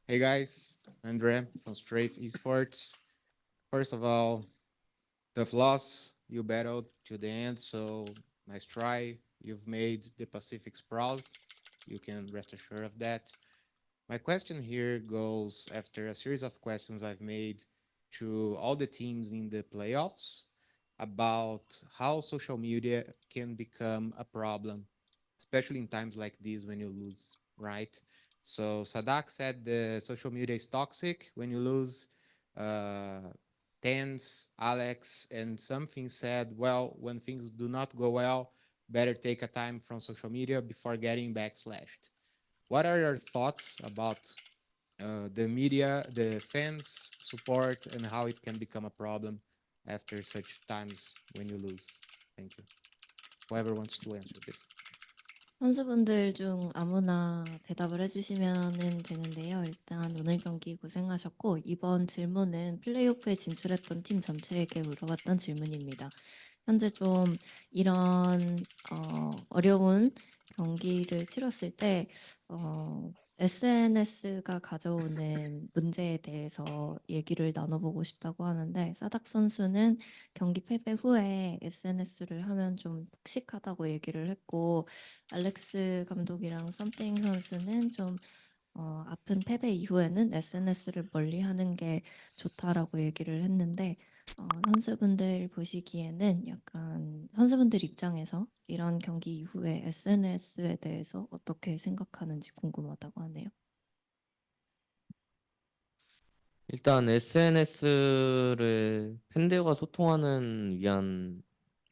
Hey guys, Andre from Strafe Esports. First of all, tough loss. You battled to the end, so nice try. You've made the Pacifics proud. You can rest assured of that. My question here goes after a series of questions I've made to all the teams in the playoffs about how social media can become a problem, especially in times like these when you lose, right? So Sadak said the social media is toxic when you lose. Uh, Tens, Alex, and something said, well, when things do not go well, better take a time from social media before getting backslashed. What are your thoughts about the media, the fans support, and how it can become a problem after such times when you lose? Thank you. Whoever wants to answer this. 선수분들 중 아무나 대답을 해주시면 되는데요. 일단 오늘 경기 고생하셨고, 이번 질문은 플레이오프에 진출했던 팀 전체에게 물어봤던 질문입니다. 현재 좀 이런 어려운 경기를 치렀을 때 SNS가 가져오는 문제에 대해서 얘기를 나눠보고 싶다고 하는데, 사닥 선수는 경기 패배 후에 SNS를 하면 좀 톡식하다고 얘기를 했고, 알렉스 감독이랑 썸띵 선수는 좀 아픈 패배 이후에는 SNS를 멀리하는 게 좋다라고 얘기를 했는데, 선수분들 보시기에는 약간 선수분들 입장에서 이런 경기 이후에 SNS에 대해서 어떻게 생각하는지 궁금하다고 하네요. 일단 SNS를 팬들과 소통하는 위한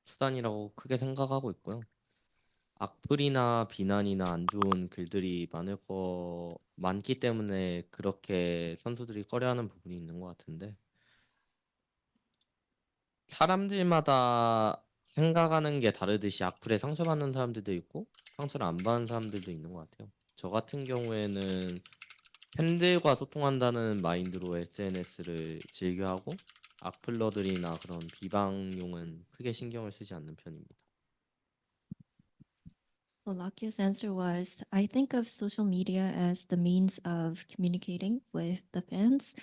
수단이라고 크게 생각하고 있고요. 악플이나 비난이나 안 좋은 글들이 많기 때문에 그렇게 선수들이 꺼려하는 부분이 있는 것 같은데 사람들마다 생각하는 게 다르듯이 악플에 상처받는 사람들도 있고 상처를 안 받는 사람들도 있는 것 같아요. 저 같은 경우에는 팬들과 소통한다는 마인드로 SNS를 즐겨하고 악플러들이나 그런 비방용은 크게 신경을 쓰지 않는 편입니다. Well, Lakia's answer was, I think of social media as the means of communicating with the fans.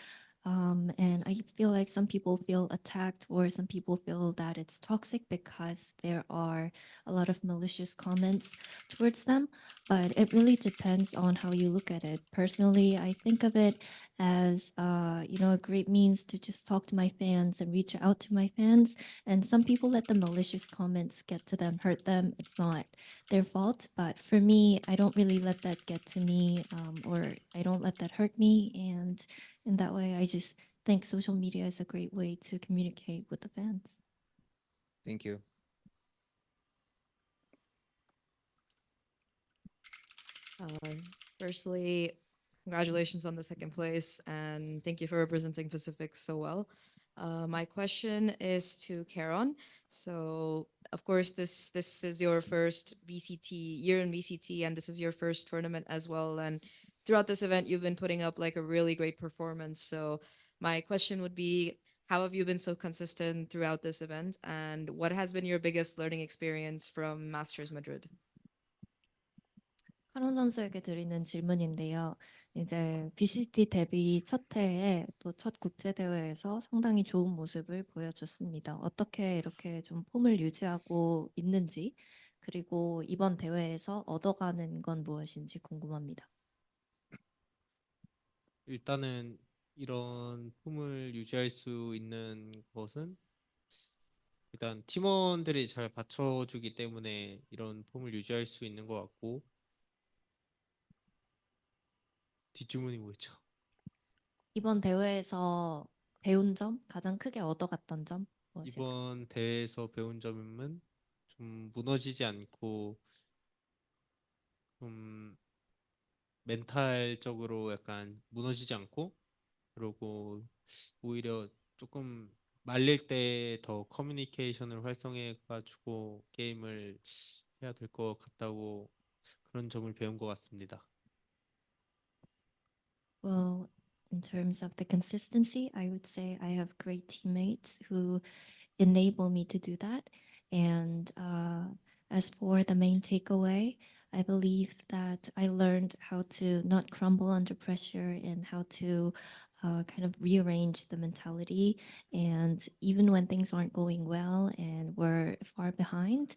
And I feel like some people feel attacked or some people feel that it's toxic because there are a lot of malicious comments towards them. But it really depends on how you look at it. Personally, I think of it as, a great means to just talk to my fans and reach out to my fans. And some people let the malicious comments get to them, hurt them. It's not their fault. But for me, I don't really let that get to me, or I don't let that hurt me. And in that way, I just think social media is a great way to communicate with the fans. Thank you. Firstly, congratulations on the second place, and thank you for representing Pacific so well. My question is to Karen. So, of course, this is your first VCT year in VCT, and this is your first tournament as well. And throughout this event, you've been putting up like a really great performance. So, my question would be, how have you been so consistent throughout this event, and what has been your biggest learning experience from Masters Madrid? 카론 선수에게 드리는 질문인데요. 이제 VCT 데뷔 첫 해에 또 첫 국제 대회에서 상당히 좋은 모습을 보여줬습니다. 어떻게 이렇게 좀 폼을 유지하고 있는지, 그리고 이번 대회에서 얻어가는 건 무엇인지 궁금합니다. 일단은 이런 폼을 유지할 수 있는 것은 일단 팀원들이 잘 받쳐주기 때문에 이런 폼을 유지할 수 있는 것 같고 뒷주문이 뭐였죠? 이번 대회에서 배운 점, 가장 크게 얻어갔던 점 무엇일까요? 이번 대회에서 배운 점은 좀 무너지지 않고 좀 멘탈적으로 약간 무너지지 않고 그리고 오히려 조금 말릴 때 더 커뮤니케이션을 활성해 가지고 게임을 해야 될 것 같다고 그런 점을 배운 것 같습니다. Well, in terms of the consistency, I would say I have great teammates who enable me to do that. And as for the main takeaway, I believe that I learned how to not crumble under pressure and how to kind of rearrange the mentality. And even when things aren't going well and we're far behind,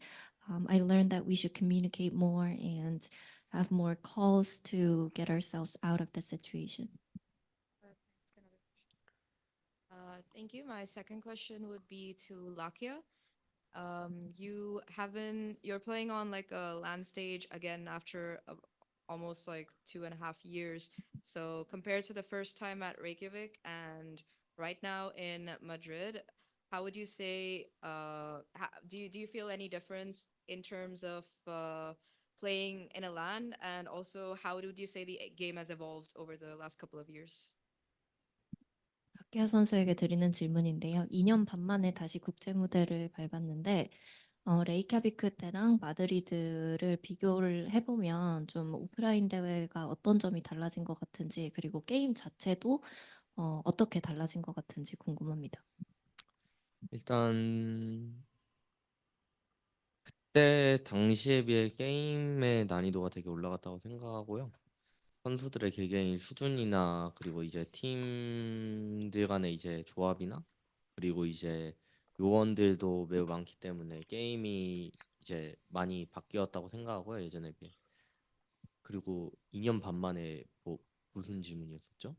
I learned that we should communicate more and have more calls to get ourselves out of the situation. Thank you. My second question would be to Lakia. You're playing on like a land stage again after almost like 2.5 years. So compared to the first time at Reykjavik and right now in Madrid, how would you say, do you feel any difference in terms of playing in a LAN? And also, how would you say the game has evolved over the last couple of years? 박기하 선수에게 드리는 질문인데요. 2년 반 만에 다시 국제 무대를 밟았는데 레이캬비크 때랑 마드리드를 비교를 해보면 좀 오프라인 대회가 어떤 점이 달라진 것 같은지 그리고 게임 자체도 어떻게 달라진 것 같은지 궁금합니다. 일단 그때 당시에 비해 게임의 난이도가 되게 올라갔다고 생각하고요. 선수들의 개개인 수준이나 그리고 이제 팀들 간의 이제 조합이나 그리고 이제 요원들도 매우 많기 때문에 게임이 이제 많이 바뀌었다고 생각하고요, 예전에 비해. 그리고 2년 반 만에 무슨 질문이었었죠?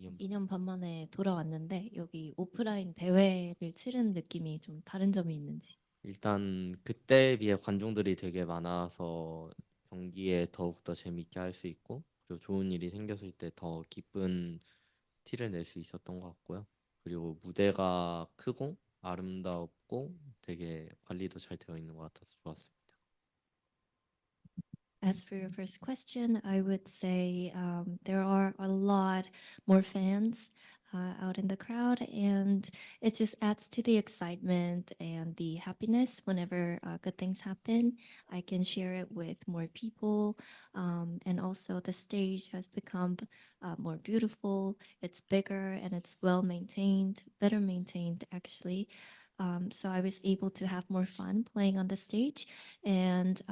2년 반 만에 돌아왔는데 여기 오프라인 대회를 치른 느낌이 좀 다른 점이 있는지. 일단 그때에 비해 관중들이 되게 많아서 경기에 더욱더 재밌게 할 수 있고 그리고 좋은 일이 생겼을 때 더 기쁜 티를 낼 수 있었던 것 같고요. 그리고 무대가 크고 아름답고 되게 관리도 잘 되어 있는 것 같아서 좋았습니다. As for your first question, I would say there are a lot more fans out in the crowd, and it just adds to the excitement and the happiness whenever good things happen. I can share it with more people, and also the stage has become more beautiful. It's bigger and it's well maintained, better maintained actually. So I was able to have more fun playing on the stage. And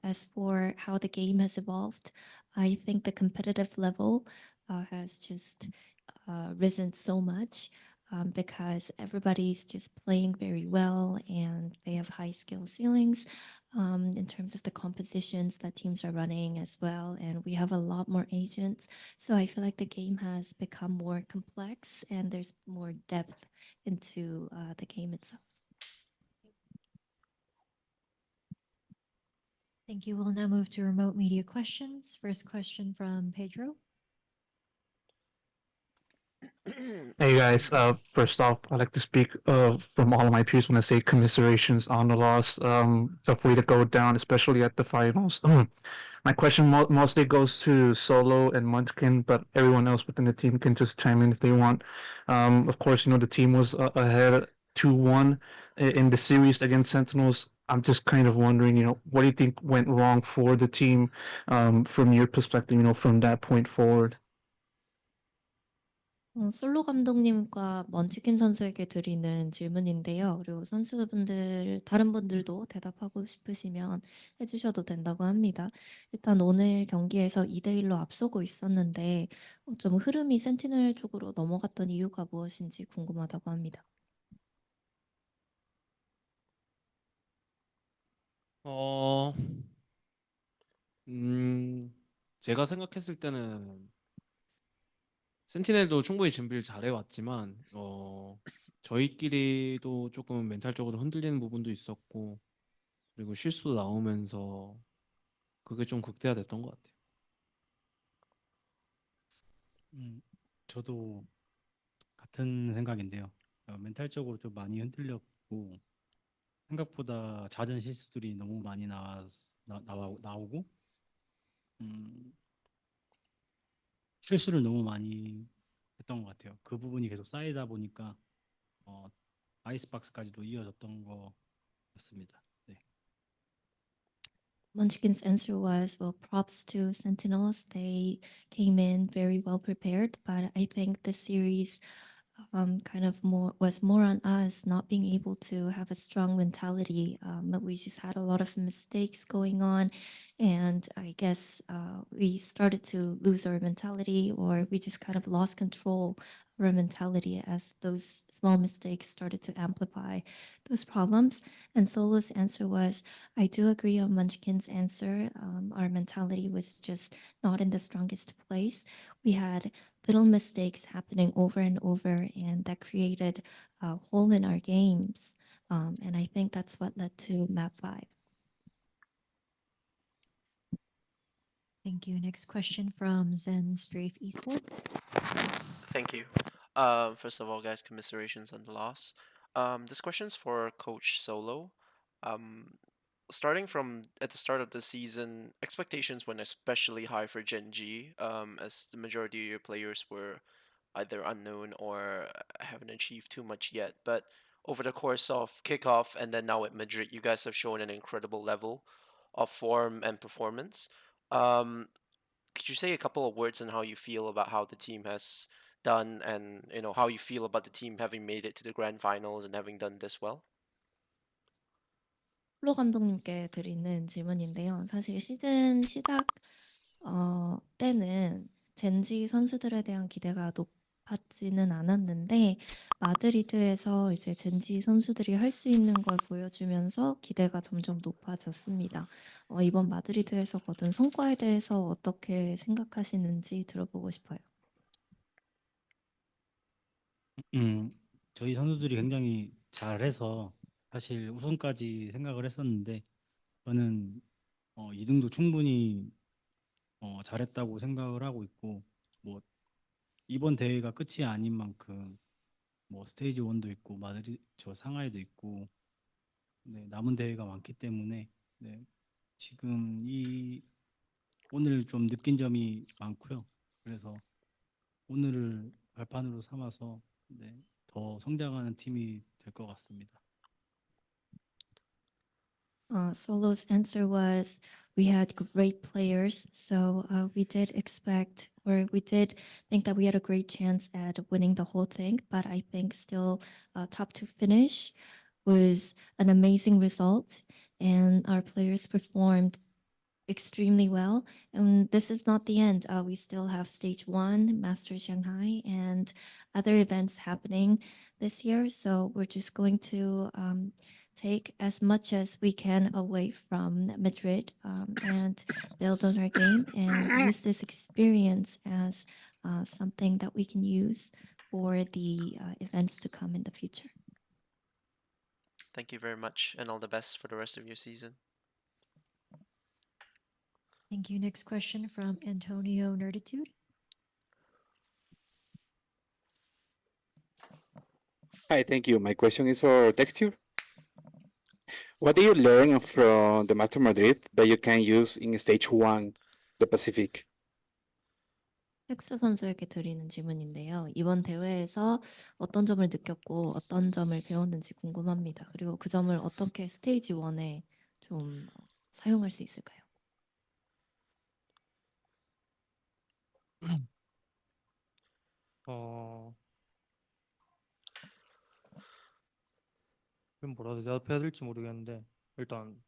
as for how the game has evolved, I think the competitive level has just risen so much because everybody's just playing very well and they have high skill ceilings in terms of the compositions that teams are running as well. And we have a lot more agents. So I feel like the game has become more complex and there's more depth into the game itself. Thank you. We'll now move to remote media questions. First question from Pedro. Hey guys, first off, I'd like to speak from all of my peers when I say commiserations on the loss. Tough way to go down, especially at the finals. My question mostly goes to Solo and Munchkin, but everyone else within the team can just chime in if they want. Of course, the team was ahead 2-1 in the series against Sentinels. I'm just kind of wondering, what do you think went wrong for the team from your perspective, from that point forward? 솔로 감독님과 먼치킨 선수에게 드리는 질문인데요. 그리고 선수분들, 다른 분들도 대답하고 싶으시면 해주셔도 된다고 합니다. 일단 오늘 경기에서 2대1로 앞서고 있었는데 좀 흐름이 센티넬 쪽으로 넘어갔던 이유가 무엇인지 궁금하다고 합니다. 어, 제가 생각했을 때는 센티넬도 충분히 준비를 잘해왔지만, 저희끼리도 조금 멘탈적으로 흔들리는 부분도 있었고, 그리고 실수도 나오면서 그게 좀 극대화됐던 것 같아요. 저도 같은 생각인데요. 멘탈적으로 좀 많이 흔들렸고 생각보다 잦은 실수들이 너무 많이 나오고 실수를 너무 많이 했던 것 같아요. 그 부분이 계속 쌓이다 보니까 아이스박스까지도 이어졌던 것 같습니다. 네. Munchkin's answer was, well, props to Sentinels. They came in very well prepared, but I think the series kind of more on us not being able to have a strong mentality. But we just had a lot of mistakes going on, and I guess we started to lose our mentality, or we just kind of lost control of our mentality as those small mistakes started to amplify those problems. And Solo's answer was, I do agree on Munchkin's answer. Our mentality was just not in the strongest place. We had little mistakes happening over and over, and that created a hole in our games. And I think that's what led to map 5. Thank you. Next question from Zen Strafe Esports. Thank you. First of all, guys, commiserations on the loss. This question's for Coach Solo. Um, Starting from at the start of the season, expectations went especially high for Gen.G, as the majority of your players were either unknown or haven't achieved too much yet. But over the course of kickoff and then now at Madrid, you guys have shown an incredible level of form and performance. Could you say a couple of words on how you feel about how the team has done, and how you feel about the team having made it to the grand finals and having done this well? 플로 감독님께 드리는 질문인데요. 사실 시즌 시작 때는 젠지 선수들에 대한 기대가 높았지는 않았는데, 마드리드에서 이제 젠지 선수들이 할 수 있는 걸 보여주면서 기대가 점점 높아졌습니다. 이번 마드리드에서 거둔 성과에 대해서 어떻게 생각하시는지 들어보고 싶어요. 저희 선수들이 굉장히 잘해서 사실 우승까지 생각을 했었는데 저는 2등도 충분히 잘했다고 생각을 하고 있고, 뭐 이번 대회가 끝이 아닌 만큼 뭐 스테이지 1도 있고 저 상하이도 있고, 네, 남은 대회가 많기 때문에 네, 지금 오늘 좀 느낀 점이 많고요. 그래서 오늘을 발판으로 삼아서 네, 더 성장하는 팀이 될 것 같습니다. Solo's answer was, we had great players, so we did expect, or we did think that we had a great chance at winning the whole thing, but I think still top to finish was an amazing result, and our players performed extremely well. And this is not the end. We still have stage 1, Masters Shanghai, and other events happening this year. So we're just going to take as much as we can away from Madrid, and build on our game and use this experience as something that we can use for the events to come in the future. Thank you very much, and all the best for the rest of your season. Thank you. Next question from Antonio Nerditude. Hi, thank you. My question is for Texture. What do you learn from the Master Madrid that you can use in stage 1, the Pacific? 텍스 선수에게 드리는 질문인데요. 이번 대회에서 어떤 점을 느꼈고 어떤 점을 배웠는지 궁금합니다. 그리고 그 점을 어떻게 스테이지 1에 좀 사용할 수 있을까요? 이건 뭐라 대답해야 될지 모르겠는데, 일단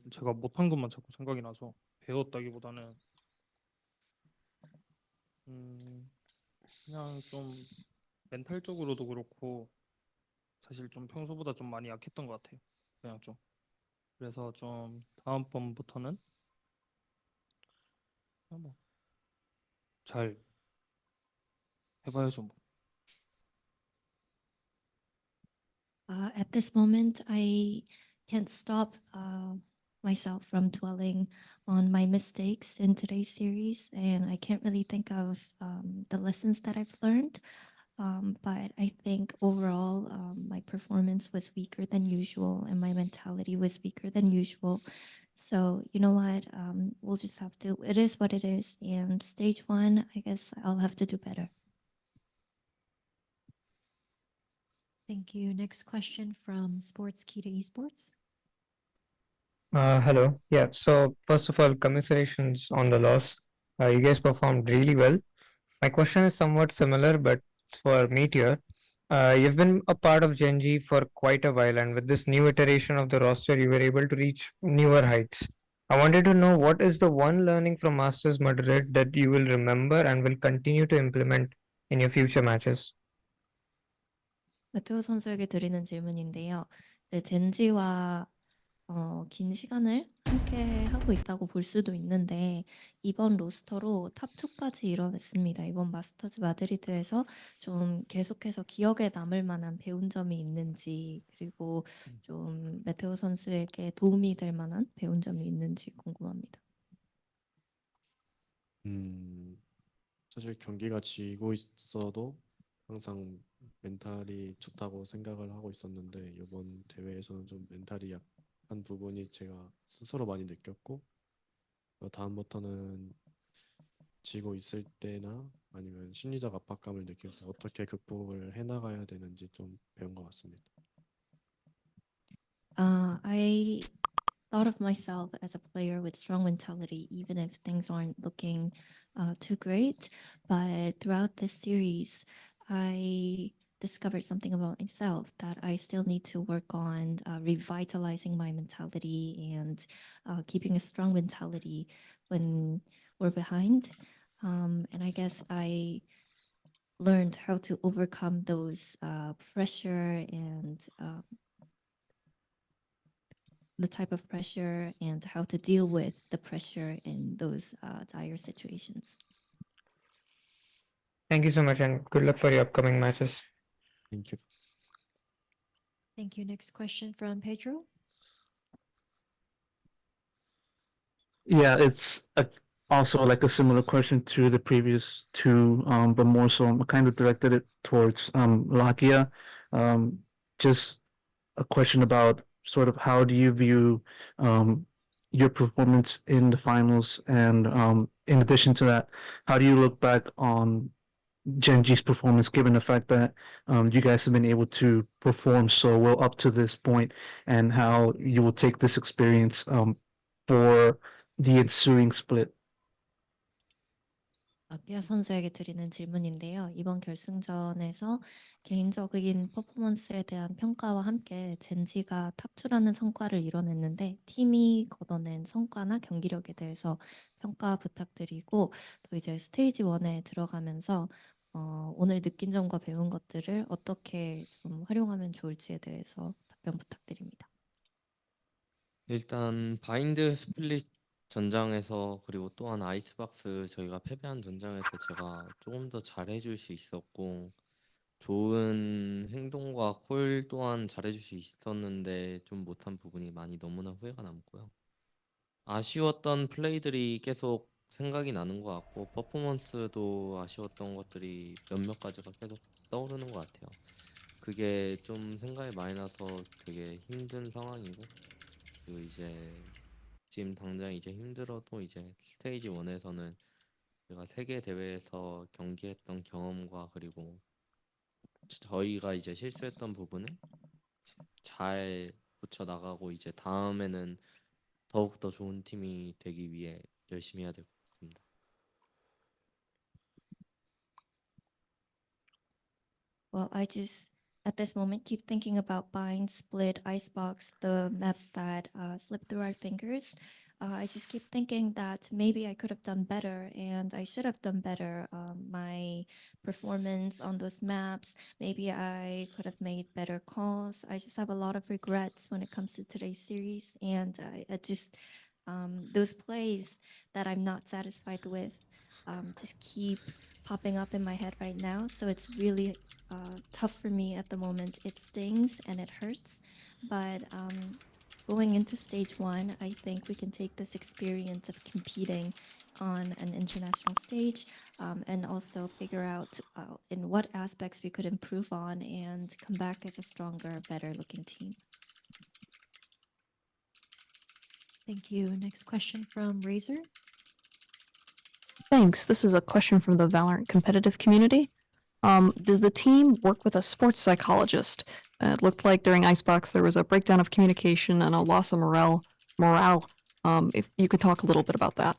제가 못한 것만 자꾸 생각이 나서 배웠다기보다는 그냥 좀 멘탈적으로도 그렇고 사실 좀 평소보다 좀 많이 약했던 것 같아요. 그냥 좀. 그래서 좀 다음번부터는 뭐 잘 해봐야죠 뭐. At this moment, I can't stop myself from dwelling on my mistakes in today's series, and I can't really think of the lessons that I've learned. But I think overall, my performance was weaker than usual, and my mentality was weaker than usual. So you know what? We'll just have to. It is what it is. And stage 1, I guess I'll have to do better. Thank you. Next question from Sports Kita Esports. Hello. Yeah. So first of all, commiserations on the loss. You guys performed really well. My question is somewhat similar, but it's for Meteor. You've been a part of Gen.G for quite a while, and with this new iteration of the roster, you were able to reach newer heights. I wanted to know what is the one learning from Masters Madrid that you will remember and will continue to implement in your future matches? 메테오 선수에게 드리는 질문인데요. 네, 젠지와 긴 시간을 함께 하고 있다고 볼 수도 있는데 이번 로스터로 탑2까지 이뤄냈습니다. 이번 마스터즈 마드리드에서 좀 계속해서 기억에 남을 만한 배운 점이 있는지 그리고 좀 메테오 선수에게 도움이 될 만한 배운 점이 있는지 궁금합니다. 사실 경기가 지고 있어도 항상 멘탈이 좋다고 생각을 하고 있었는데 이번 대회에서는 좀 멘탈이 약한 부분이 제가 스스로 많이 느꼈고 다음부터는 지고 있을 때나 아니면 심리적 압박감을 느낄 때 어떻게 극복을 해나가야 되는지 좀 배운 것 같습니다. I thought of myself as a player with strong mentality, even if things aren't looking too great. But throughout this series, I discovered something about myself that I still need to work on revitalizing my mentality and keeping a strong mentality when we're behind. And I guess I learned how to overcome those pressure and the type of pressure and how to deal with the pressure in those dire situations. Thank you so much, and good luck for your upcoming matches. Thank you. Thank you. Next question from Pedro. Yeah, it's also like a similar question to the previous two, but more so I'm kind of directed it towards Lakia. Just a question about sort of how do you view your performance in the finals, and in addition to that, how do you look back on Gen.G's performance, given the fact that you guys have been able to perform so well up to this point, and how you will take this experience for the ensuing split? 아키아 선수에게 드리는 질문인데요. 이번 결승전에서 개인적인 퍼포먼스에 대한 평가와 함께 젠지가 탑2라는 성과를 이뤄냈는데 팀이 거둬낸 성과나 경기력에 대해서 평가 부탁드리고 또 이제 스테이지 1에 들어가면서 오늘 느낀 점과 배운 것들을 어떻게 좀 활용하면 좋을지에 대해서 답변 부탁드립니다. 일단 바인드 스플릿 전장에서 그리고 또한 아이스박스 저희가 패배한 전장에서 제가 조금 더 잘해줄 수 있었고 좋은 행동과 콜 또한 잘해줄 수 있었는데 좀 못한 부분이 많이 너무나 후회가 남고요. 아쉬웠던 플레이들이 계속 생각이 나는 것 같고 퍼포먼스도 아쉬웠던 것들이 몇몇 가지가 계속 떠오르는 것 같아요. 그게 좀 생각이 많이 나서 되게 힘든 상황이고 그리고 이제 지금 당장 이제 힘들어도 이제 스테이지 1에서는 제가 세계 대회에서 경기했던 경험과 그리고 저희가 이제 실수했던 부분을 잘 고쳐 나가고 이제 다음에는 더욱 더 좋은 팀이 되기 위해 열심히 해야 될 것 같습니다. Well, I just at this moment keep thinking about bind, split, icebox, the maps that slip through our fingers. I just keep thinking that maybe I could have done better and I should have done better. My performance on those maps, maybe I could have made better calls. I just have a lot of regrets when it comes to today's series, and I just those plays that I'm not satisfied with just keep popping up in my head right now. So it's really tough for me at the moment. It stings and it hurts, but going into stage 1, I think we can take this experience of competing on an international stage and also figure out in what aspects we could improve on and come back as a stronger, better looking team. Thank you. Next question from Razor. Thanks. This is a question from the VALORANT competitive community. Does the team work with a sports psychologist? It looked like during Icebox there was a breakdown of communication and a loss of morale. If you could talk a little bit about that.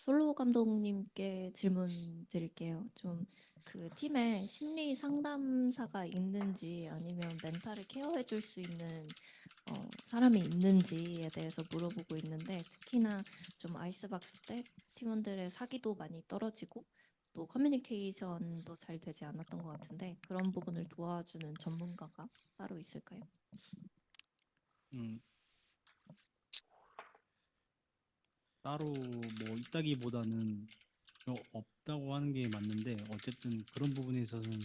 솔로 감독님께 질문 드릴게요. 좀 그 팀에 심리 상담사가 있는지 아니면 멘탈을 케어해 줄 수 있는 사람이 있는지에 대해서 물어보고 있는데 특히나 좀 아이스박스 때 팀원들의 사기도 많이 떨어지고 또 커뮤니케이션도 잘 되지 않았던 것 같은데 그런 부분을 도와주는 전문가가 따로 있을까요? 음, 따로 뭐 있다기보다는 없다고 하는 게 맞는데 어쨌든 그런 부분에 있어서는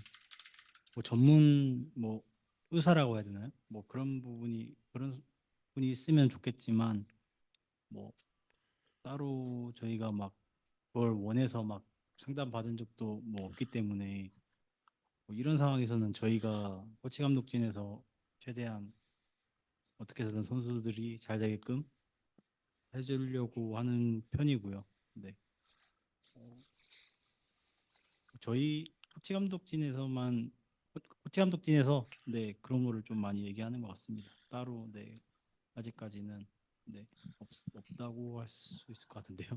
뭐 전문 뭐 의사라고 해야 되나요? 뭐 그런 분이 있으면 좋겠지만 뭐 따로 저희가 막 그걸 원해서 막 상담 받은 적도 뭐 없기 때문에 뭐 이런 상황에서는 저희가 코치 감독진에서 최대한 어떻게 해서든 선수들이 잘 되게끔 해주려고 하는 편이고요. 네. 저희 코치 감독진에서 네 그런 거를 좀 많이 얘기하는 것 같습니다. 따로 네 아직까지는 네 없다고 할 수 있을 것 같은데요.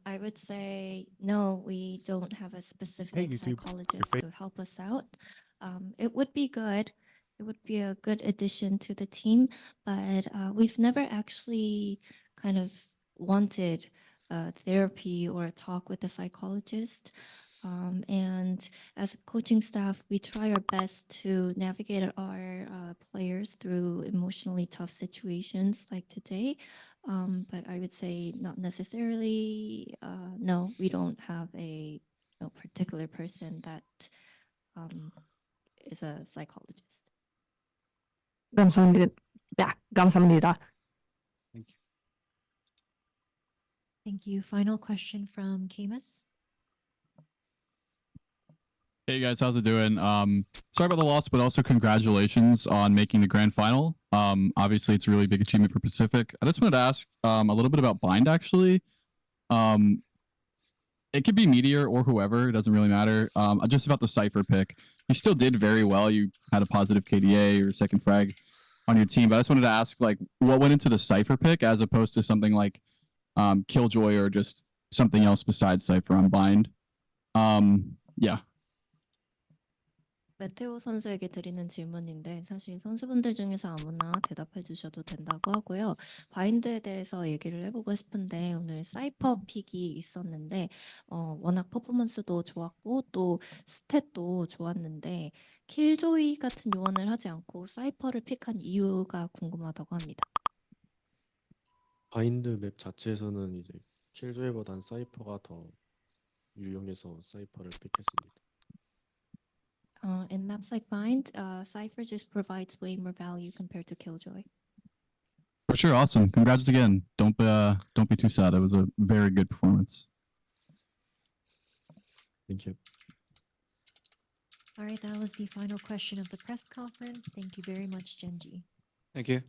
I would say no, we don't have a specific YouTube. psychologist to help us out. It would be good. It would be a good addition to the team, but we've never actually kind of wanted therapy or a talk with a psychologist. And as a coaching staff, we try our best to navigate our players through emotionally tough situations like today. But I would say not necessarily. No, we don't have a particular person that is a psychologist. 감사합니다. 네, 감사합니다. Thank you. Thank you. Final question from Camus. Hey guys, how's it doing? Sorry about the loss, but also congratulations on making the grand final. Obviously it's a really big achievement for Pacific. I just wanted to ask a little bit about Bind actually. It could be Meteor or whoever, it doesn't really matter. Just about the Cypher pick. You still did very well. You had a positive KDA or second frag on your team, but I just wanted to ask like what went into the Cypher pick as opposed to something like Killjoy or just something else besides Cypher on Bind. Yeah. 메테오 선수에게 드리는 질문인데 사실 선수분들 중에서 아무나 대답해 주셔도 된다고 하고요. 바인드에 대해서 얘기를 해보고 싶은데 오늘 사이퍼 픽이 있었는데 워낙 퍼포먼스도 좋았고 또 스탯도 좋았는데 킬조이 같은 요원을 하지 않고 사이퍼를 픽한 이유가 궁금하다고 합니다. 바인드 맵 자체에서는 이제 킬조이보단 사이퍼가 더 유용해서 사이퍼를 픽했습니다. In maps like Bind, Cypher just provides way more value compared to Killjoy. For sure, awesome. Congrats again. Don't be too sad. It was a very good performance. Thank you. All right, that was the final question of the press conference. Thank you very much, Gen.G. Thank you.